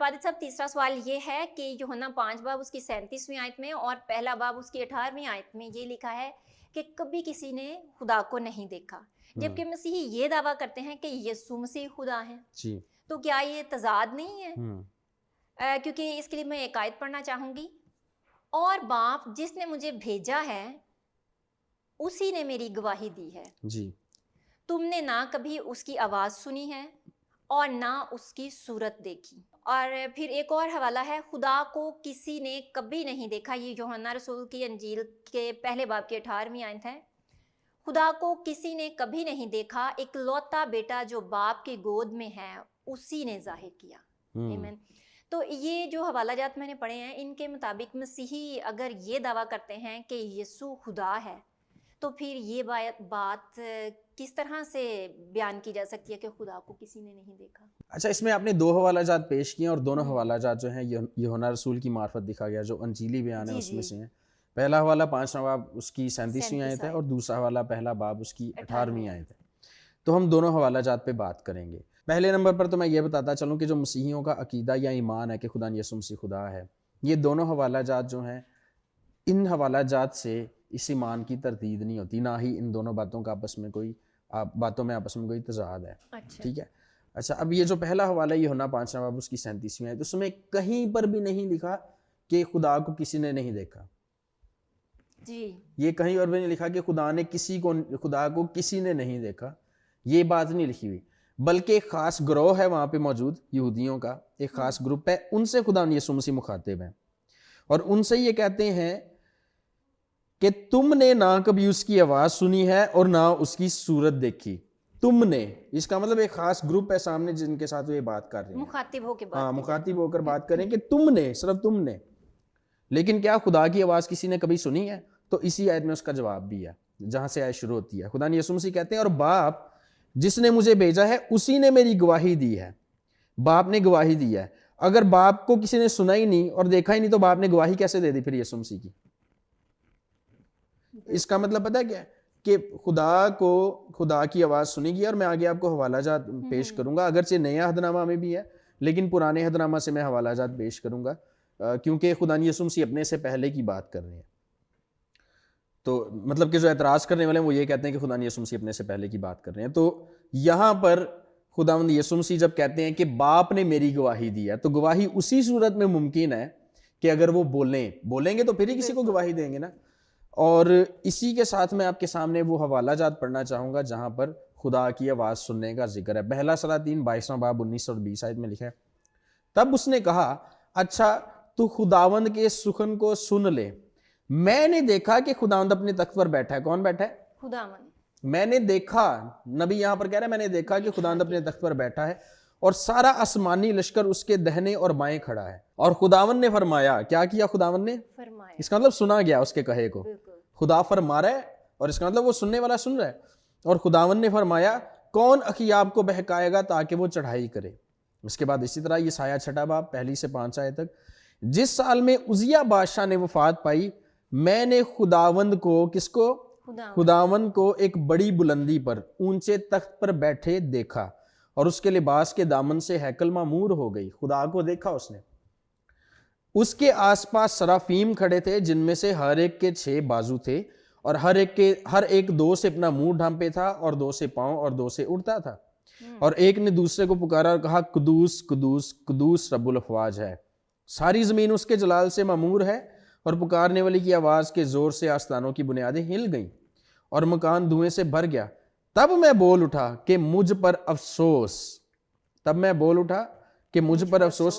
عابد صاحب تیسرا سوال یہ ہے کہ یوحنا 5 باب اس کی 37ویں آیت میں اور پہلا باب اس کی 18ویں آیت میں یہ لکھا ہے کہ کبھی کسی نے خدا کو نہیں دیکھا، جبکہ مسیحی یہ دعویٰ کرتے ہیں کہ یسوع مسیح خدا ہیں. جی تو کیا یہ تضاد نہیں ہے؟ کیونکہ اس کے لیے میں ایک آیت پڑھنا چاہوں گی. اور باپ جس نے مجھے بھیجا ہے اسی نے میری گواہی دی ہے. جی تم نے نہ کبھی اس کی آواز سنی ہے اور نہ اس کی صورت دیکھی. اور پھر ایک اور حوالہ ہے، خدا کو کسی نے کبھی نہیں دیکھا. یہ یوحنا رسول کی انجیل کے پہلے باب کی 18ویں آیت ہے. خدا کو کسی نے کبھی نہیں دیکھا، ایک لوتا بیٹا جو باپ کی گود میں ہے اسی نے ظاہر کیا. آمین. تو یہ جو حوالہ جات میں نے پڑھے ہیں ان کے مطابق مسیحی اگر یہ دعویٰ کرتے ہیں کہ یسوع خدا ہے تو پھر یہ بات کس طرح سے بیان کی جا سکتی ہے کہ خدا کو کسی نے نہیں دیکھا؟ اچھا، اس میں آپ نے دو حوالہ جات پیش کیے اور دونوں حوالہ جات جو ہیں یوحنا رسول کی معرفت دکھا گیا جو انجیلی بیان ہے اس میں سے ہیں. پہلا حوالہ 5واں باب اس کی 37ویں آیت ہے اور دوسرا حوالہ پہلا باب اس کی 18ویں آیت ہے. تو ہم دونوں حوالہ جات پہ بات کریں گے. پہلے نمبر پر تو میں یہ بتاتا چلوں کہ جو مسیحیوں کا عقیدہ یا ایمان ہے کہ خدا یسوع مسیح خدا ہے، یہ دونوں حوالہ جات جو ہیں ان حوالہ جات سے اس ایمان کی تردید نہیں ہوتی، نہ ہی ان دونوں باتوں کا آپس میں کوئی تضاد ہے. ٹھیک ہے. اچھا، اب یہ جو پہلا حوالہ ہے یوحنا 5واں باب اس کی 37ویں آیت، اس میں کہیں پر بھی نہیں لکھا کہ خدا کو کسی نے نہیں دیکھا. جی یہ کہیں اور بھی نہیں لکھا کہ خدا کو کسی نے نہیں دیکھا. یہ بات نہیں لکھی ہوئی، بلکہ ایک خاص گروہ ہے وہاں پہ موجود یہودیوں کا، ایک خاص گروپ ہے، ان سے خدا یسوع مسیح مخاطب ہیں اور ان سے یہ کہتے ہیں کہ تم نے نہ کبھی اس کی آواز سنی ہے اور نہ اس کی صورت دیکھی. تم نے، اس کا مطلب ایک خاص گروپ ہے سامنے جن کے ساتھ وہ یہ بات کر رہے ہیں، مخاطب ہو کے بات. ہاں، مخاطب ہو کر بات کریں کہ تم نے، صرف تم نے. لیکن کیا خدا کی آواز کسی نے کبھی سنی ہے؟ تو اسی آیت میں اس کا جواب بھی ہے جہاں سے آیت شروع ہوتی ہے. خدا یسوع مسیح کہتے ہیں اور باپ جس نے مجھے بھیجا ہے اسی نے میری گواہی دی ہے. باپ نے گواہی دی ہے. اگر باپ کو کسی نے سنا ہی نہیں اور دیکھا ہی نہیں تو باپ نے گواہی کیسے دے دی پھر یسوع مسیح کی؟ اس کا مطلب پتہ کیا ہے کہ خدا کی آواز سنی گی. اور میں آگے آپ کو حوالہ جات پیش کروں گا، اگرچہ نیا عہد نامہ میں بھی ہے لیکن پرانے عہد نامہ سے میں حوالہ جات پیش کروں گا کیونکہ خدا یسوع مسیح اپنے سے پہلے کی بات کر رہے ہیں. تو مطلب کہ جو اعتراض کرنے والے ہیں وہ یہ کہتے ہیں کہ خدا یسوع مسیح اپنے سے پہلے کی بات کر رہے ہیں. تو یہاں پر خداوند یسوع مسیح جب کہتے ہیں کہ باپ نے میری گواہی دی ہے تو گواہی اسی صورت میں ممکن ہے کہ اگر وہ بولیں گے تو پھر ہی کسی کو گواہی دیں گے نا. اور اسی کے ساتھ میں آپ کے سامنے وہ حوالہ جات پڑھنا چاہوں گا جہاں پر خدا کی آواز سننے کا ذکر ہے. پہلا سلاطین 22واں باب 19 اور 20 آیت میں لکھا ہے، تب اس نے کہا اچھا تو خداوند کے سخن کو سن لے. میں نے دیکھا کہ خداوند اپنے تخت پر بیٹھا ہے. کون بیٹھا ہے؟ خداوند. میں نے دیکھا، نبی یہاں پر کہہ رہا ہے میں نے دیکھا کہ خداوند اپنے تخت پر بیٹھا ہے اور سارا آسمانی لشکر اس کے دہنے اور بائیں کھڑا ہے. اور خداوند نے فرمایا، کیا کیا خداوند نے؟ فرمایا. اس کا مطلب سنا گیا اس کے کہے کو. خدا فرما رہا ہے اور اس کا مطلب وہ سننے والا سن رہا ہے. اور خداوند نے فرمایا کون اخیاب کو بہکائے گا تاکہ وہ چڑھائی کرے. اس کے بعد اسی طرح یہ سایہ 6 باب 1 سے 5 آیت تک، جس سال میں عزیہ بادشاہ نے وفات پائی میں نے خداوند کو، کس کو؟ خداوند کو ایک بڑی بلندی پر اونچے تخت پر بیٹھے دیکھا اور اس کے لباس کے دامن سے ہیکل معمور ہو گئی. خدا کو دیکھا اس نے. اس کے آس پاس سرافیم کھڑے تھے جن میں سے ہر ایک کے 6 بازو تھے اور ہر ایک 2 سے اپنا منہ ڈھانپے تھا اور 2 سے پاؤں اور 2 سے اڑتا تھا. اور ایک نے دوسرے کو پکارا اور کہا قدوس قدوس قدوس رب الافواج ہے، ساری زمین اس کے جلال سے معمور ہے. اور پکارنے والی کی آواز کے زور سے آستانوں کی بنیادیں ہل گئیں اور مکان دھوئیں سے بھر گیا. تب میں بول اٹھا کہ مجھ پر افسوس.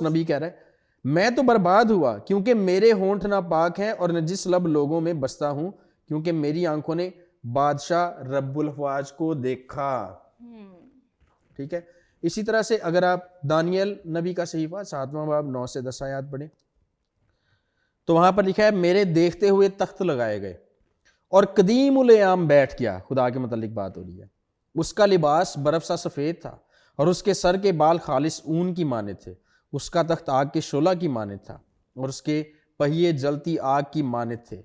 نبی کہہ رہا ہے میں تو برباد ہوا کیونکہ میرے ہونٹ ناپاک ہیں اور نجس لب لوگوں میں بستا ہوں کیونکہ میری آنکھوں نے بادشاہ رب الافواج کو دیکھا. ٹھیک ہے. اسی طرح سے اگر آپ دانیل نبی کا صحیفہ 7واں باب 9 سے 10 آیات پڑھیں تو وہاں پر لکھا ہے میرے دیکھتے ہوئے تخت لگائے گئے اور قدیم الایام بیٹھ گیا. خدا کے متعلق بات ہو رہی ہے. اس کا لباس برف سا سفید تھا اور اس کے سر کے بال خالص اون کی مانند تھے. اس کا تخت آگ کے شعلہ کی مانند تھا اور اس کے پہیے جلتی آگ کی مانند تھے.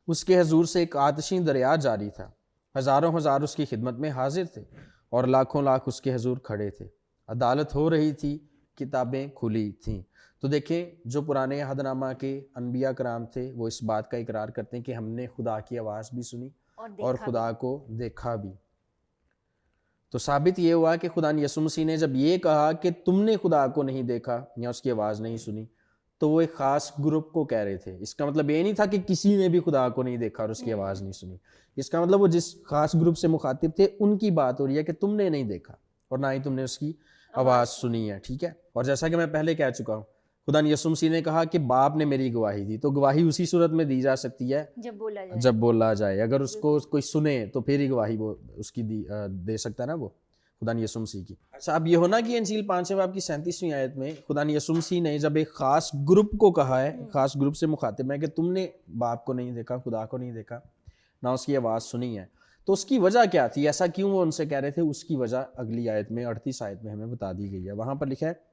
اس کے حضور سے ایک آتشی دریا جاری تھا. ہزاروں ہزار اس کی خدمت میں حاضر تھے اور لاکھوں لاکھ اس کے حضور کھڑے تھے. عدالت ہو رہی تھی، کتابیں کھلی تھیں. تو دیکھیں جو پرانے عہد نامہ کے انبیاء کرام تھے وہ اس بات کا اقرار کرتے ہیں کہ ہم نے خدا کی آواز بھی سنی اور خدا کو دیکھا بھی. تو ثابت یہ ہوا کہ خدا یسوع مسیح نے جب یہ کہا کہ تم نے خدا کو نہیں دیکھا یا اس کی آواز نہیں سنی تو وہ ایک خاص گروپ کو کہہ رہے تھے. اس کا مطلب یہ نہیں تھا کہ کسی نے بھی خدا کو نہیں دیکھا اور اس کی آواز نہیں سنی. اس کا مطلب وہ جس خاص گروپ سے مخاطب تھے ان کی بات ہو رہی ہے کہ تم نے نہیں دیکھا اور نہ ہی تم نے اس کی آواز سنی ہے. ٹھیک ہے. اور جیسا کہ میں پہلے کہہ چکا ہوں خدا یسوع مسیح نے کہا کہ باپ نے میری گواہی دی. تو گواہی اسی صورت میں دی جا سکتی ہے جب بولا جائے. اگر اس کو کوئی سنے تو پھر ہی گواہی وہ اس کی دے سکتا ہے نا وہ خدا یسوع مسیح کی. اچھا اب یوحنا کی انجیل 5 باب کی 37ویں آیت میں خدا یسوع مسیح نے جب ایک خاص گروپ کو کہا ہے, خاص گروپ سے مخاطب ہے کہ تم نے باپ کو نہیں دیکھا, خدا کو نہیں دیکھا, نہ اس کی آواز سنی ہے, تو اس کی وجہ کیا تھی, ایسا کیوں وہ ان سے کہہ رہے تھے؟ اس کی وجہ اگلی آیت میں 38 آیت میں ہمیں بتا دی گئی ہے. وہاں پر لکھا ہے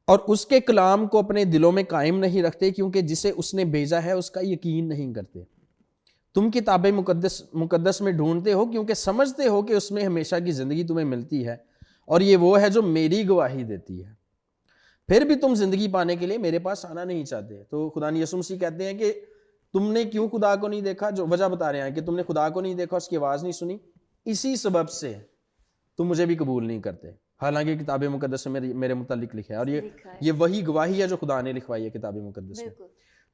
اور اس کے کلام کو اپنے دلوں میں قائم نہیں رکھتے کیونکہ جسے اس نے بھیجا ہے اس کا یقین نہیں کرتے. تم کتاب مقدس میں ڈھونڈتے ہو کیونکہ سمجھتے ہو کہ اس میں ہمیشہ کی زندگی تمہیں ملتی ہے اور یہ وہ ہے جو میری گواہی دیتی ہے. پھر بھی تم زندگی پانے کے لیے میرے پاس آنا نہیں چاہتے. تو خدا یسوع مسیح کہتے ہیں کہ تم نے کیوں خدا کو نہیں دیکھا, جو وجہ بتا رہے ہیں کہ تم نے خدا کو نہیں دیکھا, اس کی آواز نہیں سنی, اسی سبب سے تم مجھے بھی قبول نہیں کرتے. حالانکہ کتاب مقدس میں میرے متعلق لکھا ہے اور یہ وہی گواہی ہے جو خدا نے لکھوائی ہے کتاب مقدس میں.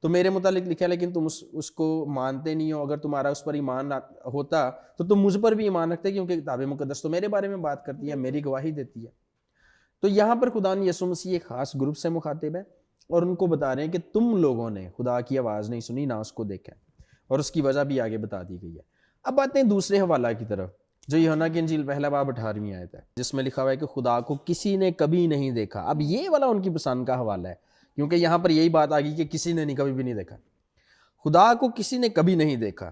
تو میرے متعلق لکھا ہے لیکن تم اس کو مانتے نہیں ہو. اگر تمہارا اس پر ایمان ہوتا تو تم مجھ پر بھی ایمان رکھتے کیونکہ کتاب مقدس تو میرے بارے میں بات کرتی ہے, میری گواہی دیتی ہے. تو یہاں پر خدا یسوع مسیح ایک خاص گروپ سے مخاطب ہے اور ان کو بتا رہے ہیں کہ تم لوگوں نے خدا کی آواز نہیں سنی, نہ اس کو دیکھا, اور اس کی وجہ بھی آگے بتا دی گئی ہے. اب آتے ہیں دوسرے حوالہ کی طرف جو یوحنا کی انجیل 1 باب 18ویں آیت ہے جس میں لکھا ہوا ہے کہ خدا کو کسی نے کبھی نہیں دیکھا. اب یہ والا ان کی پسند کا حوالہ ہے کیونکہ یہاں پر یہی بات آ گئی کہ کسی نے نہیں کبھی بھی نہیں دیکھا. خدا کو کسی نے کبھی نہیں دیکھا,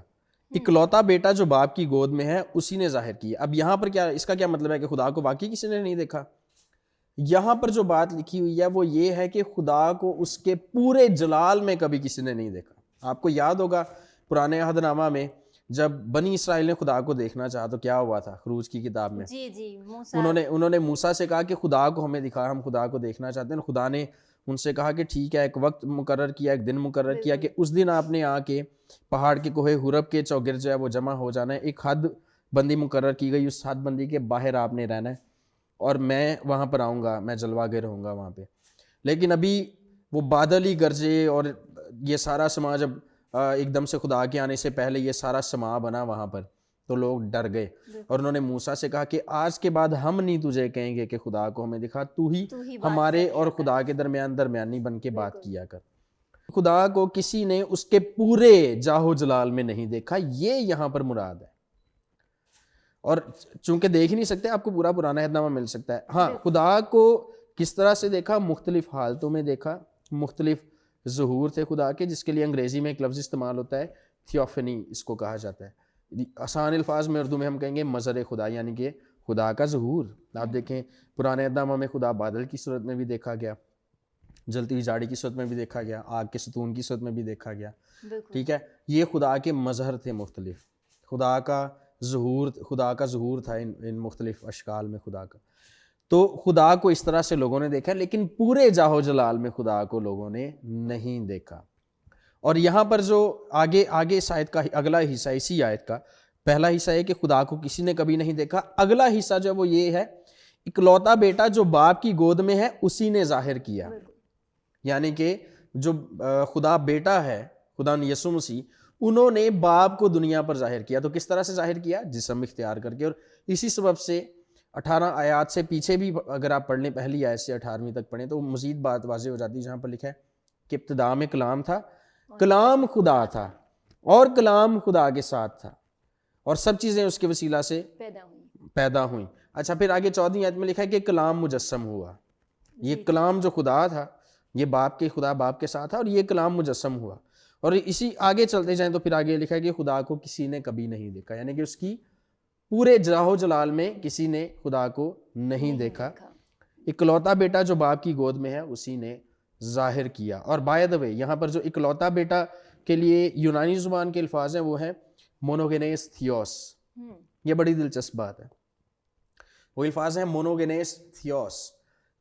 اکلوتا بیٹا جو باپ کی گود میں ہے اسی نے ظاہر کیا. اب یہاں پر کیا, اس کا کیا مطلب ہے کہ خدا کو واقعی کسی نے نہیں دیکھا؟ یہاں پر جو بات لکھی ہوئی ہے وہ یہ ہے کہ خدا کو اس کے پورے جلال میں کبھی کسی نے نہیں دیکھا. آپ کو یاد ہوگا پرانے عہد نامہ میں جب بنی اسرائیل نے خدا کو دیکھنا چاہا تو کیا ہوا تھا؟ خروج کی کتاب میں انہوں نے موسیٰ سے کہا کہ خدا کو ہمیں دکھا, ہم خدا کو دیکھنا چاہتے ہیں. خدا نے ان سے کہا کہ ٹھیک ہے, ایک وقت مقرر کیا, ایک دن مقرر کیا کہ اس دن آپ نے آ کے پہاڑ کے کوہ حرب کے چوگرد جو ہے وہ جمع ہو جانا ہے. ایک حد بندی مقرر کی گئی, اس حد بندی کے باہر آپ نے رہنا ہے اور میں وہاں پر آؤں گا, میں جلوہ گر ہوں گا وہاں پہ. لیکن ابھی وہ بادل ہی گرجے اور یہ سارا سما جب ایک دم سے خدا کے آنے سے پہلے یہ سارا سما بنا وہاں پر تو لوگ ڈر گئے اور انہوں نے موسیٰ سے کہا کہ آج کے بعد ہم نہیں تجھے کہیں گے کہ خدا کو ہمیں دکھا, تو ہی ہمارے اور خدا کے درمیانی بن کے بات کیا کر. خدا کو کسی نے اس کے پورے جاہو جلال میں نہیں دیکھا, یہ یہاں پر مراد ہے. اور چونکہ دیکھ نہیں سکتے آپ کو پورا پرانا عہد نامہ مل سکتا ہے. ہاں, خدا کو کس طرح سے دیکھا؟ مختلف حالتوں میں دیکھا, مختلف ظہور تھے خدا کے, جس کے لیے انگریزی میں ایک لفظ استعمال ہوتا ہے تھیوفنی, اس کو کہا جاتا ہے. آسان الفاظ میں اردو میں ہم کہیں گے مظہر خدا, یعنی کہ خدا کا ظہور. آپ دیکھیں پرانے عہد نامہ میں خدا بادل کی صورت میں بھی دیکھا گیا, جلتی ہوئی جھاڑی کی صورت میں بھی دیکھا گیا, آگ کے ستون کی صورت میں بھی دیکھا گیا. ٹھیک ہے, یہ خدا کے مظہر تھے مختلف. خدا کا ظہور تھا ان مختلف اشکال میں خدا کا. تو خدا کو اس طرح سے لوگوں نے دیکھا, لیکن پورے جاہو جلال میں خدا کو لوگوں نے نہیں دیکھا. اور یہاں پر جو آگے اس آیت کا اگلا حصہ, اسی آیت کا پہلا حصہ ہے کہ خدا کو کسی نے کبھی نہیں دیکھا. اگلا حصہ جو وہ یہ ہے, اکلوتا بیٹا جو باپ کی گود میں ہے اسی نے ظاہر کیا. یعنی کہ جو خدا بیٹا ہے, خدا یسوع مسیح, انہوں نے باپ کو دنیا پر ظاہر کیا. تو کس طرح سے ظاہر کیا؟ جسم اختیار کر کے. اور اسی سبب سے 18 آیات سے پیچھے بھی اگر آپ پڑھ لیں, پہلی آیت سے 18ویں تک پڑھیں تو مزید بات واضح ہو جاتی ہے, جہاں پر لکھا ہے کہ ابتدا میں کلام تھا, کلام خدا تھا اور کلام خدا کے ساتھ تھا اور سب چیزیں اس کے وسیلہ سے پیدا ہوئیں. اچھا, پھر آگے 14ویں آیت میں لکھا ہے کہ کلام مجسم ہوا. یہ کلام جو خدا تھا, یہ خدا باپ کے ساتھ تھا, اور یہ کلام مجسم ہوا. اور اسی آگے چلتے جائیں تو پھر آگے لکھا ہے کہ خدا کو کسی نے کبھی نہیں دیکھا, یعنی کہ اس کی پورے جاہو جلال میں کسی نے خدا کو نہیں دیکھا. اکلوتا بیٹا جو باپ کی گود میں ہے اسی نے ظاہر کیا. اور بائی دا وے یہاں پر جو اکلوتا بیٹا کے لیے یونانی زبان کے الفاظ ہیں وہ ہیں مونوگینیس تھیوس. یہ بڑی دلچسپ بات ہے. وہ الفاظ ہیں مونوگینیس تھیوس.